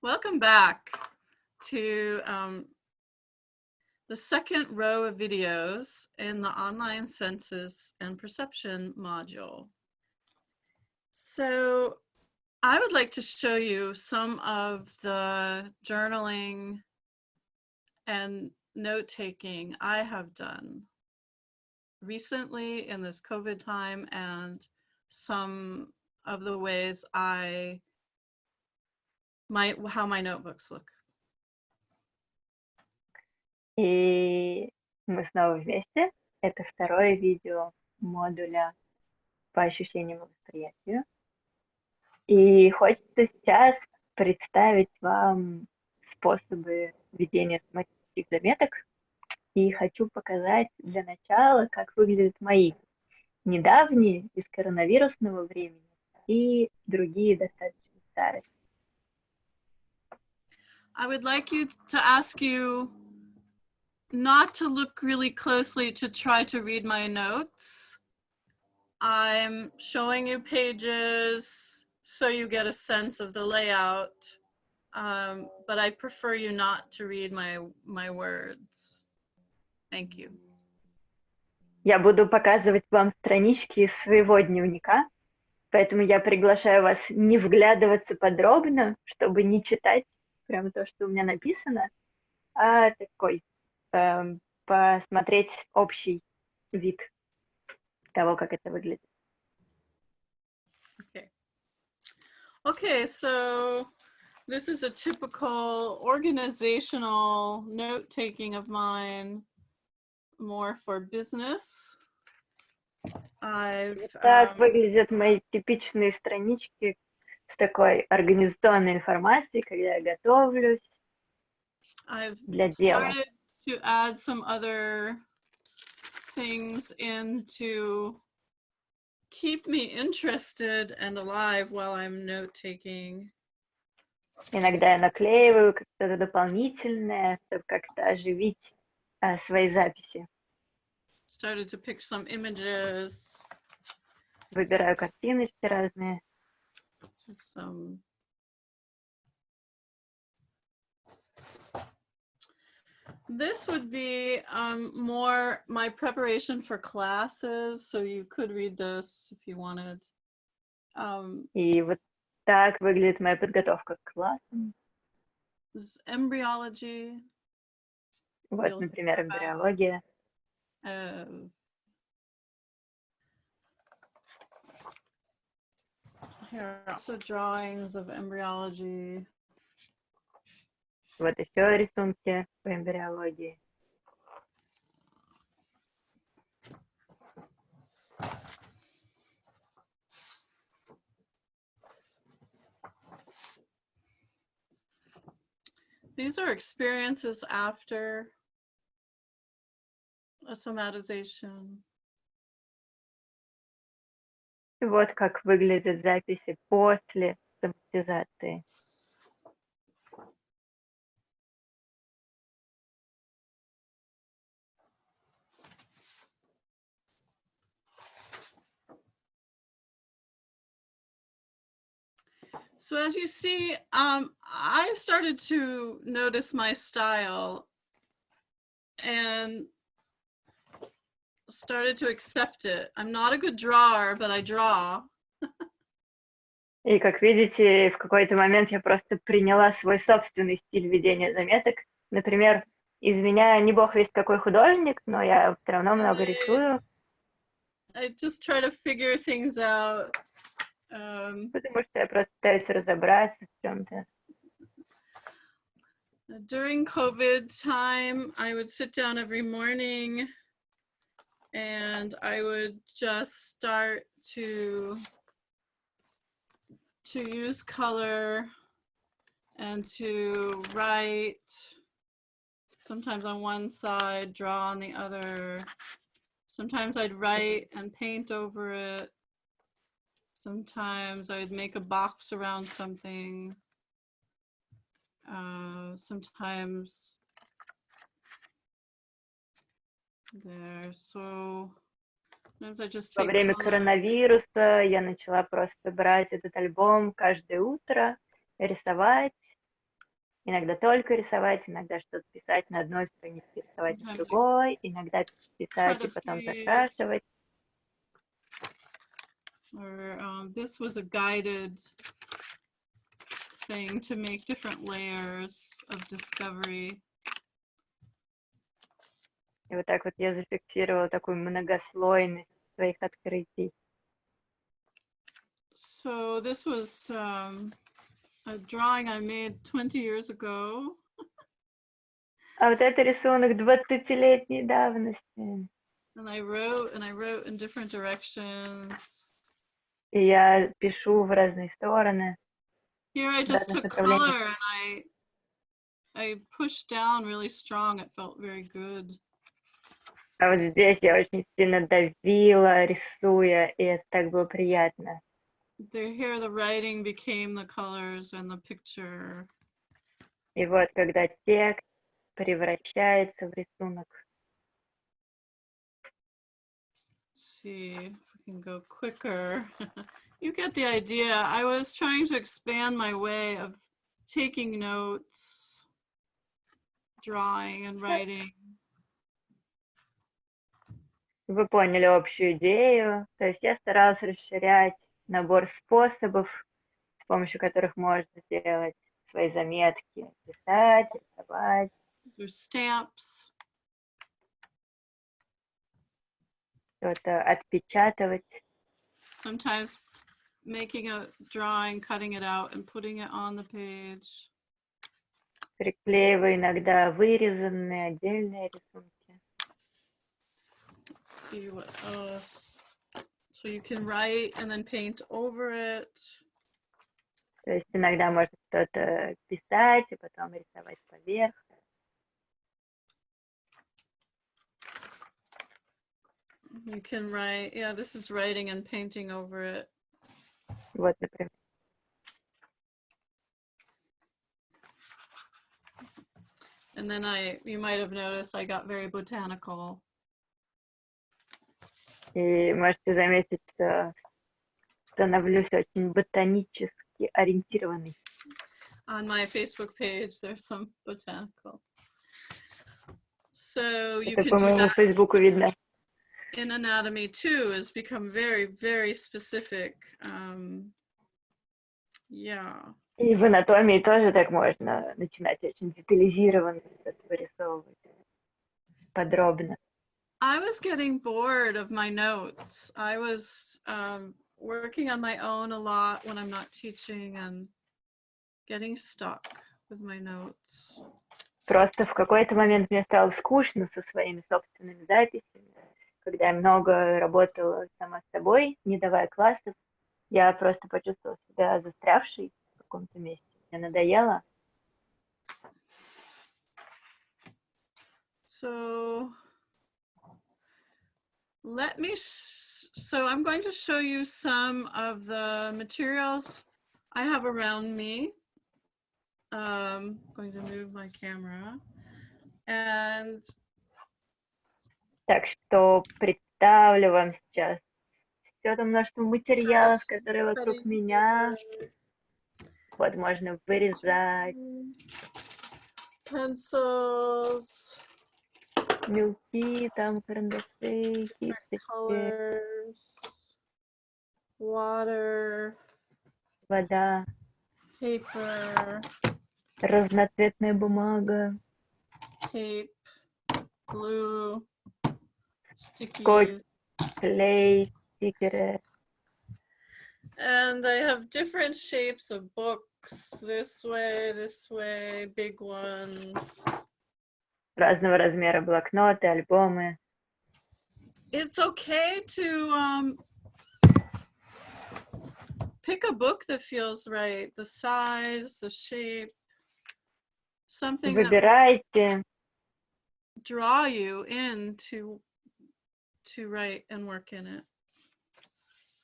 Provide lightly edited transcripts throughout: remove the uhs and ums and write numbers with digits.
Welcome back to the second row of videos in the online senses and perception module. So I would like to show you some of the journaling and note-taking I have done recently in this COVID time, and some of the ways how my notebooks look. И мы снова вместе. Это второе видео модуля по ощущениям и восприятию. И хочется сейчас представить вам способы ведения соматических заметок. И хочу показать для начала, как выглядят мои недавние из коронавирусного времени и другие достаточно старые. I would like to ask you not to look really closely to try to read my notes. I'm showing you pages so you get a sense of the layout, but I prefer you not to read my words. Thank you. Я буду показывать вам странички из своего дневника, поэтому я приглашаю вас не вглядываться подробно, чтобы не читать прямо то, что у меня написано, а посмотреть общий вид того, как это выглядит. Okay, so this is a typical organizational note-taking of mine, more for business. Так выглядят мои типичные странички с такой организационной информацией, когда я готовлюсь для дела. I've started to add some other things in to keep me interested and alive while I'm note-taking. Иногда я наклеиваю что-то дополнительное, чтобы как-то оживить свои записи. Started to pick some images. Выбираю картиночки разные. This would be more my preparation for classes, so you could read this if you wanted. И вот так выглядит моя подготовка к классам. This is embryology. Вот, например, эмбриология. Here are also drawings of embryology. Вот еще рисунки по эмбриологии. These are experiences after a somatization. Вот как выглядят записи после соматизации. So as you see, I started to notice my style and started to accept it. I'm not a good drawer, but I draw. И, как видите, в какой-то момент я просто приняла свой собственный стиль ведения заметок. Например, из меня не бог весть какой художник, но я все равно много рисую. I just try to figure things out. Потому что я просто пытаюсь разобраться в чем-то. During COVID time, I would sit down every morning and I would just start to use color and to write, sometimes on one side, draw on the other. Sometimes I'd write and paint over it. Sometimes I'd make a box around something. Sometimes I just Во take время коронавируса я начала просто брать этот альбом каждое утро, рисовать Иногда только рисовать, иногда что-то писать на одной странице, рисовать на Sometimes I другой, иногда писать cut и a потом page, закрашивать. or this was a guided thing to make different layers of discovery. И вот так вот я зафиксировала такую многослойность своих открытий. So this was a drawing I made 20 years ago. А вот это рисунок 20-летней давности. And I wrote in different directions. И я пишу в разные стороны, Here I в just разных took направлениях. color and I pushed down really strong. It felt very good. А вот здесь я очень сильно давила, рисуя, и это так было приятно. Here the writing became the colors and the picture. И вот когда текст превращается в рисунок. Let's see if we can go quicker. You get the idea. I was trying to expand my way of taking notes, drawing and writing. Вы поняли общую идею. То есть я старалась расширять набор способов, с помощью которых можно сделать свои заметки, писать, рисовать. There's stamps. Что-то отпечатывать. Sometimes making a drawing, cutting it out and putting it on the page. Приклеиваю иногда вырезанные отдельные рисунки. Let's see what else. So you can write and then paint over it. То есть иногда можно что-то писать и потом рисовать поверх. You can write, yeah, this is writing and painting over it. Вот, например. And then you might have noticed I got very botanical. И можете заметить, что становлюсь очень ботанически ориентированной. On my Facebook page, there's some botanical. So you Это can по do моему that Фейсбуку видно. in anatomy too, has become very, very specific. Yeah. И в анатомии тоже так можно начинать очень детализированно вырисовывать, подробно. I was getting bored of my notes. I was working on my own a lot when I'm not teaching and getting stuck with my notes. Просто в какой-то момент мне стало скучно со своими собственными записями. Когда я много работала сама с собой, не давая классов, я просто почувствовала себя застрявшей в каком-то месте. Мне надоело. So so I'm going to show you some of the materials I have around me. I'm going to move my camera. And Так что представлю вам сейчас все это множество материалов, которые вокруг меня. Вот можно вырезать. Pencils. Мелки, там карандаши, кисточки. Colors. Water. Вода. Paper. Разноцветная бумага. Tape. Glue. Sticky. Скотч, клей, стикеры. And I have different shapes of books. This way, big ones. Разного размера блокноты, альбомы. It's okay to pick a book that feels right. The size, the shape, something Выбирайте. that will draw you in to write and work in it.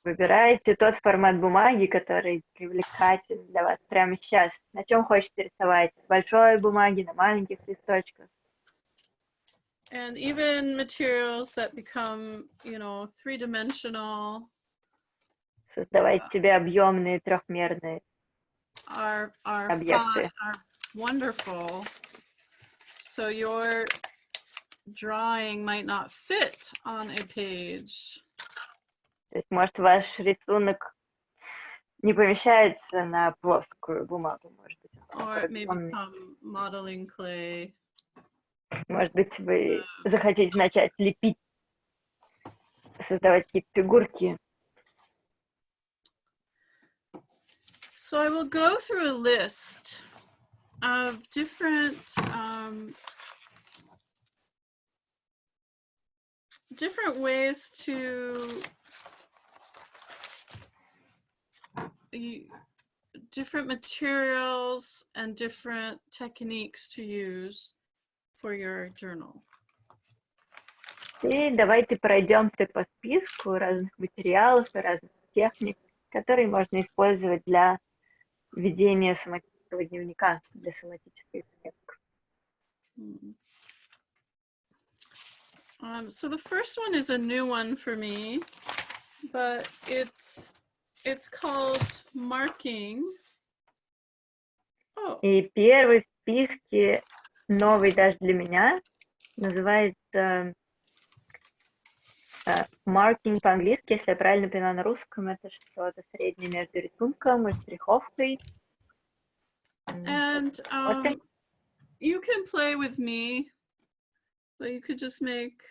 Выбирайте тот формат бумаги, который привлекателен для вас прямо сейчас. На чем хотите рисовать? На большой бумаге, на маленьких листочках. And even materials that become, three-dimensional. Создавайте себе объемные трехмерные Are объекты. wonderful. So your drawing might not fit on a page. То есть, может, ваш рисунок не помещается на плоскую бумагу, может быть, он Or it may огромный. become modeling clay. Может быть, вы захотите начать лепить, создавать какие-то фигурки. So I will go through a list of different different ways to different materials and different techniques to use for your journal. И давайте пройдемся по списку разных материалов и разных техник, которые можно использовать для ведения соматического дневника, для соматических заметок. So the first one is a new one for me, but it's called marking. Oh. И первый в списке, новый даже для меня, называется marking по-английски, если я правильно поняла на русском, это что-то среднее между рисунком и штриховкой. And you can play with me, but you could just make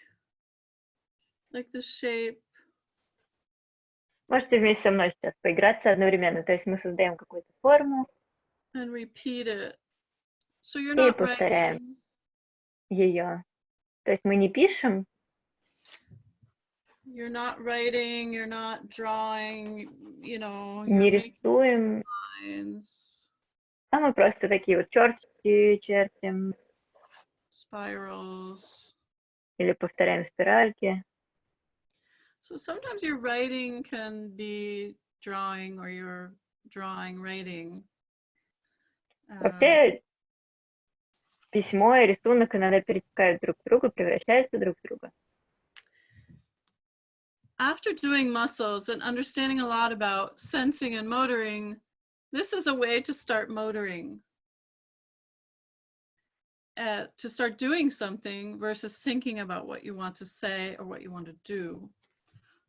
like the shape. Можете вместе со мной сейчас поиграться одновременно. То есть мы создаем какую-то форму and repeat it. So you're и not повторяем writing. ее. То есть мы не пишем. You're not writing, you're not drawing, you know, Не you're making рисуем, lines, а мы просто такие вот черточки чертим spirals. или повторяем спиральки. So sometimes your writing can be drawing or your drawing writing. Вообще письмо и рисунок иногда перетекают друг в друга, превращаются друг в друга. After doing muscles and understanding a lot about sensing and motoring, this is a way to start motoring. To start doing something versus thinking about what you want to say or what you want to do.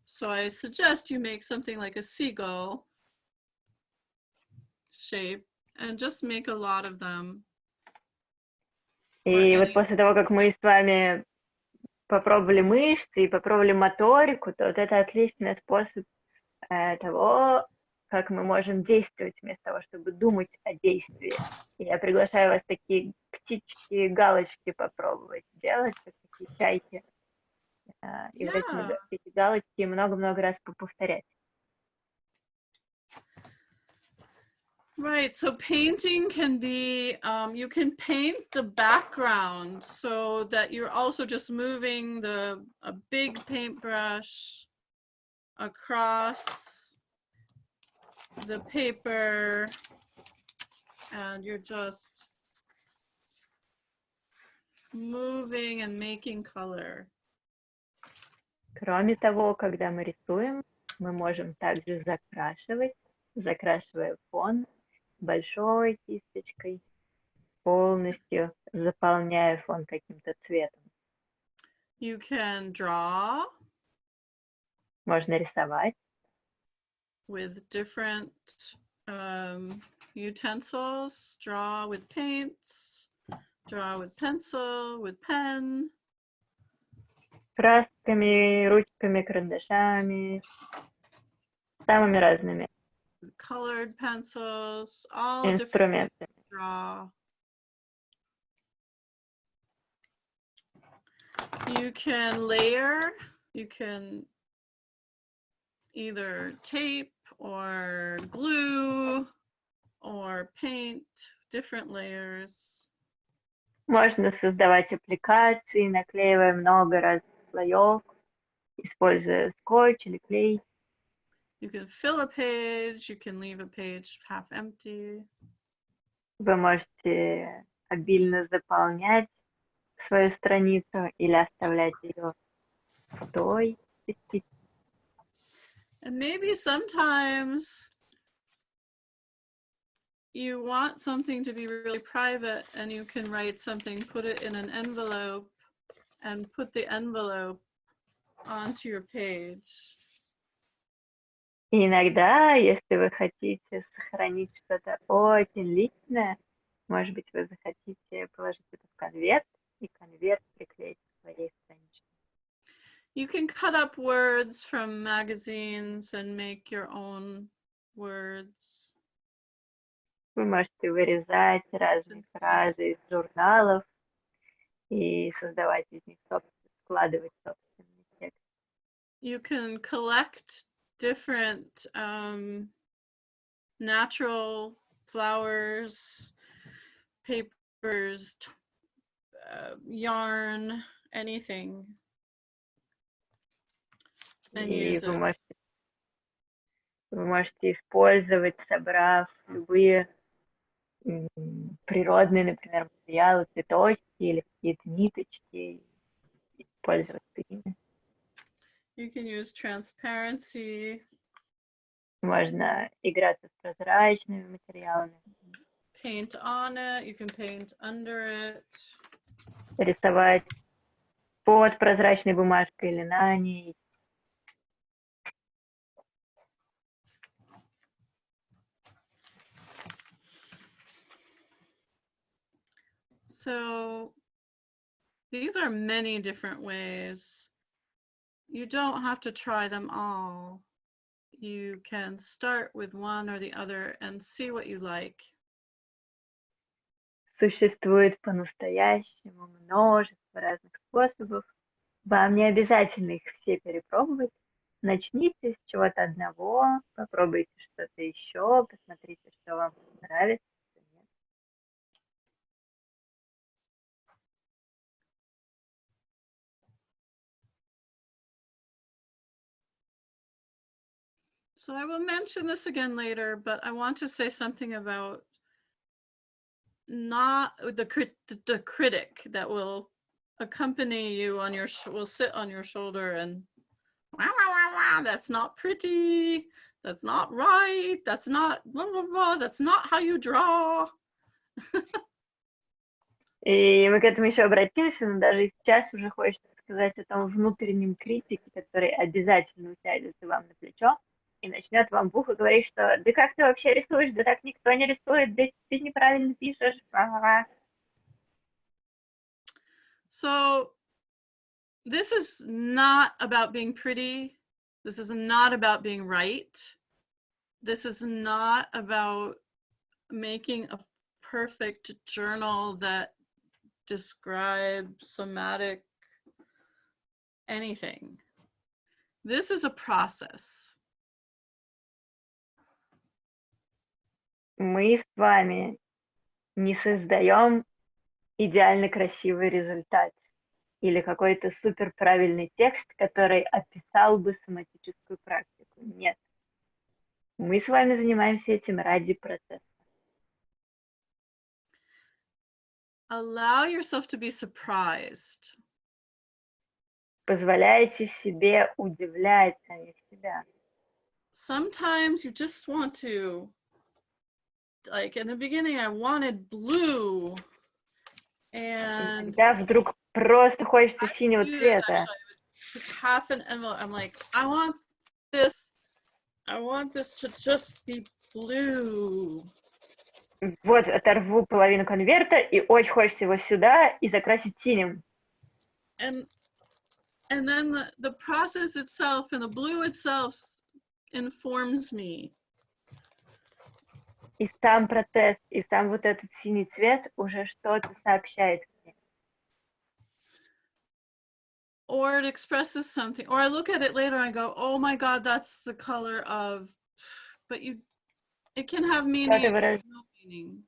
So I suggest you make something like a seagull shape and just make a lot of them. И вот после того, как мы с вами попробовали мышцы и попробовали моторику, то вот это отличный способ того, как мы можем действовать вместо того, чтобы думать о действии. И я приглашаю вас такие птички, галочки попробовать делать, как такие чайки. И вот эти галочки много-много раз повторять. Right, so painting can be, you can paint the background so that you're also just moving a big paintbrush across the paper and you're just moving and making color. Кроме того, когда мы рисуем, мы можем также закрашивая фон большой кисточкой, полностью заполняя фон каким-то цветом. You can draw. Можно рисовать. With different utensils, draw with paints, draw with pencil, with pen. Красками, ручками, карандашами, самыми разными. Colored pencils, all инструментами. different draw. You can layer, you can either tape or glue or paint different layers. Можно создавать аппликации, наклеивая много разных слоев, используя скотч или клей. You can fill a page, you can leave a page half empty. Вы можете обильно заполнять свою страницу или оставлять ее пустой. And maybe sometimes you want something to be really private, and you can write something, put it in an envelope, and put the envelope onto your page. И иногда, если вы хотите сохранить что-то очень личное, может быть, вы захотите положить это в конверт, и конверт приклеить к своей страничке. You can cut up words from magazines and make your own words. Вы можете вырезать разные фразы из журналов и создавать из них складывать собственный текст. You can collect different natural flowers, papers, yarn, anything, and И use it. вы можете использовать, собрав любые природные, например, материалы, цветочки или какие-то ниточки, пользоваться ими. You can use transparency. Можно играться с прозрачными материалами. Paint on it. You can paint under it. Рисовать под прозрачной бумажкой или на ней. So these are many different ways. You don't have to try them all. You can start with one or the other and see what you like. Существует по-настоящему множество разных способов. Вам не обязательно их все перепробовать. Начните с чего-то одного, попробуйте что-то еще, посмотрите, что вам нравится. So I will mention this again later, but I want to say something about not the critic that will accompany you on your will sit on your shoulder and wow, wow, wow, wow, that's not pretty, that's not right, that's not blah, blah, blah, that's not how you draw. И мы к этому еще обратимся, но даже сейчас уже хочется сказать о том внутреннем критике, который обязательно усядется вам на плечо и начнет вам в ухо говорить, что да как ты вообще рисуешь, да так никто не рисует, да ты неправильно пишешь. So this is not about being pretty. This is not about being right. This is not about making a perfect journal that describes somatic anything. This is a process. Мы с вами не создаем идеально красивый результат или какой-то супер правильный текст, который описал бы соматическую практику. Нет. Мы с вами занимаемся этим ради процесса. Allow yourself to be surprised. Позволяйте себе удивлять самих себя. Sometimes you just want to, like in the beginning, I wanted blue. And Иногда вдруг просто хочется синего цвета. Half an envelope. I'm like, I want this to just be blue. Вот, оторву половину конверта, и очень хочется его сюда и закрасить синим. And then the process itself and the blue itself informs me. И сам процесс, и сам вот этот синий цвет уже что-то сообщает мне. Or it expresses something. Or I look at it later and I go, oh my God, that's the color of, but it can have meaning. No meaning.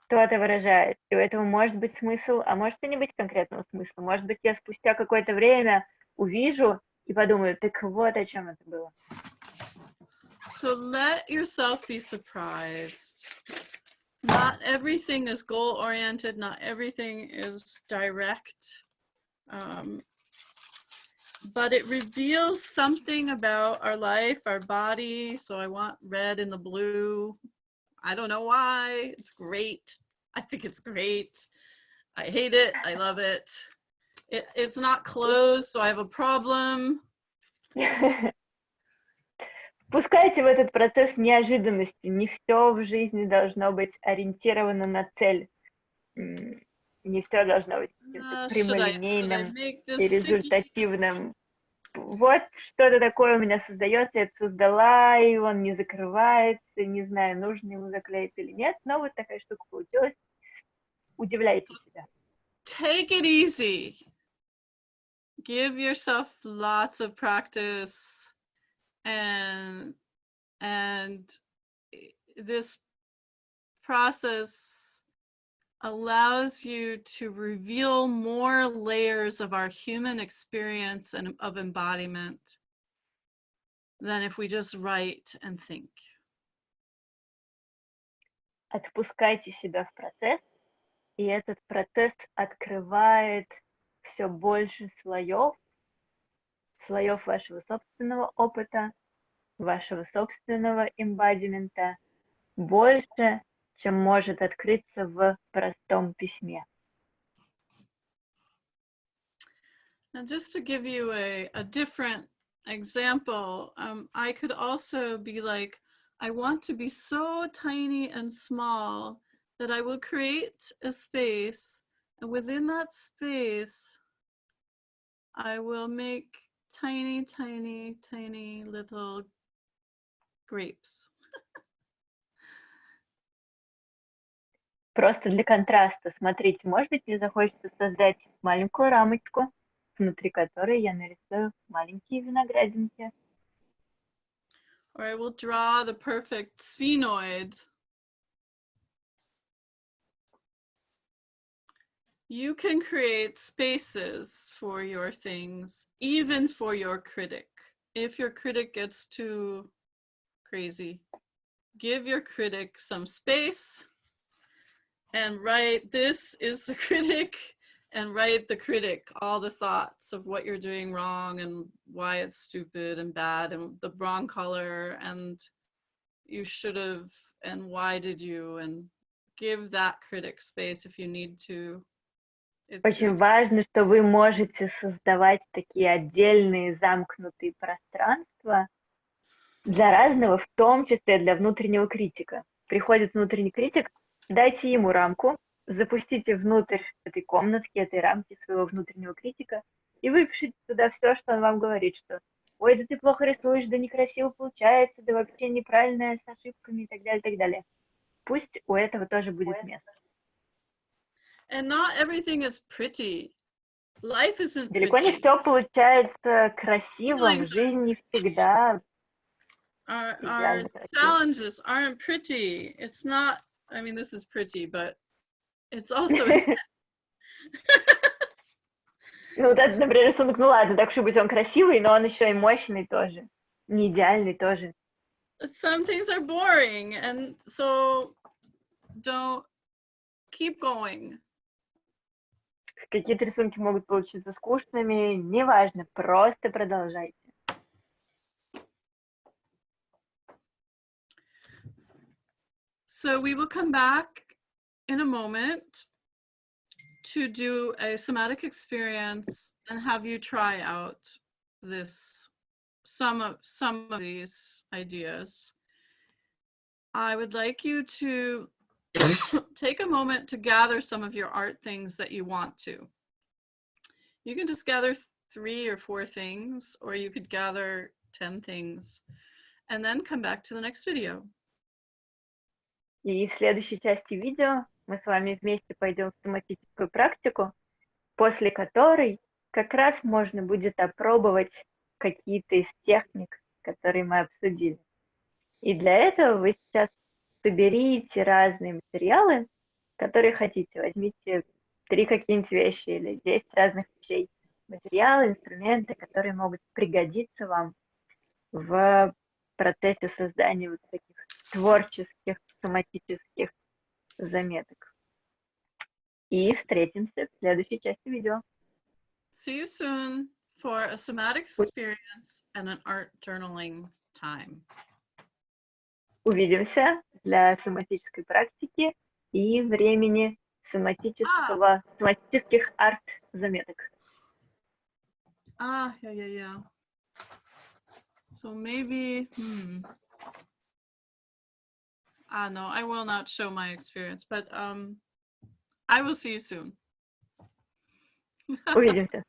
Что-то выражает. И у этого может быть смысл, а может и не быть конкретного смысла. Может быть, я спустя какое-то время увижу и подумаю, так вот о чем это было. So let yourself be surprised. Not everything is goal-oriented. Not everything is direct. but it reveals something about our life, our body. So I want red and the blue. I don't know why. It's great. I think it's great. I hate it. I love it. It's not closed, so I have a problem. Впускайте в этот процесс неожиданности. Не все в жизни должно быть ориентировано на цель. Не все должно быть каким-то Should I прямолинейным make и this sticky? результативным. Вот что-то такое у меня создается, я это создала, и он не закрывается, не знаю, нужно ему заклеить или нет, но вот такая штука получилась. Удивляйте себя. Take it easy. Give yourself lots of practice, and this process allows you to reveal more layers of our human experience and of embodiment than if we just write and think. Отпускайте себя в процесс, и этот процесс открывает все больше слоев вашего собственного опыта, вашего собственного эмбодимента, больше, чем может открыться в простом письме. And just to give you a different example, I could also be like, I want to be so tiny and small that I will create a space, and within that space, I will make tiny, tiny, tiny little grapes. Просто для контраста, смотрите, может быть, мне захочется создать маленькую рамочку, внутри которой я нарисую маленькие виноградинки. Or I will draw the perfect sphenoid. You can create spaces for your things, even for your critic. If your critic gets too crazy, give your critic some space and write, this is the critic, and write the critic all the thoughts of what you're doing wrong and why it's stupid and bad and the wrong color and you should have and why did you, and give that critic space if you need to. Очень важно, что вы можете создавать такие отдельные замкнутые пространства для разного, в том числе для внутреннего критика. Приходит внутренний критик, дайте ему рамку, запустите внутрь этой комнатки, этой рамки своего внутреннего критика и выпишите туда все, что он вам говорит, что ой, да ты плохо рисуешь, да некрасиво получается, да вообще неправильно, с ошибками и так далее, и так далее. Пусть у этого тоже будет место. And not everything is pretty. Life isn't pretty. Далеко не все получается красивым, жизнь не всегда. Our challenges aren't pretty. It's not, I mean, this is pretty, but it's also Ну, вот этот, например, рисунок, ну ладно, так что быть он красивый, но он еще и мощный тоже, не идеальный тоже. Some things are boring, and so don't keep going. Какие-то рисунки могут получиться скучными, неважно, просто продолжайте. So we will come back in a moment to do a somatic experience and have you try out this, some of these ideas. I would like you to take a moment to gather some of your art things that you want to. You can just gather 3 or 4 things, or you could gather 10 things and then come back to the next video. И в следующей части видео мы с вами вместе пойдем в соматическую практику, после которой как раз можно будет опробовать какие-то из техник, которые мы обсудили. И для этого вы сейчас соберите разные материалы, которые хотите. Возьмите 3 какие-нибудь вещи или 10 разных вещей. Материалы, инструменты, которые могут пригодиться вам в процессе создания вот таких творческих, соматических заметок. И встретимся в следующей части видео. See you soon. for a somatic experience and an art journaling time. Увидимся для соматической практики и времени соматических арт-заметок. Yeah. So maybe, no, I will not show my experience, but I will see you soon. Увидимся.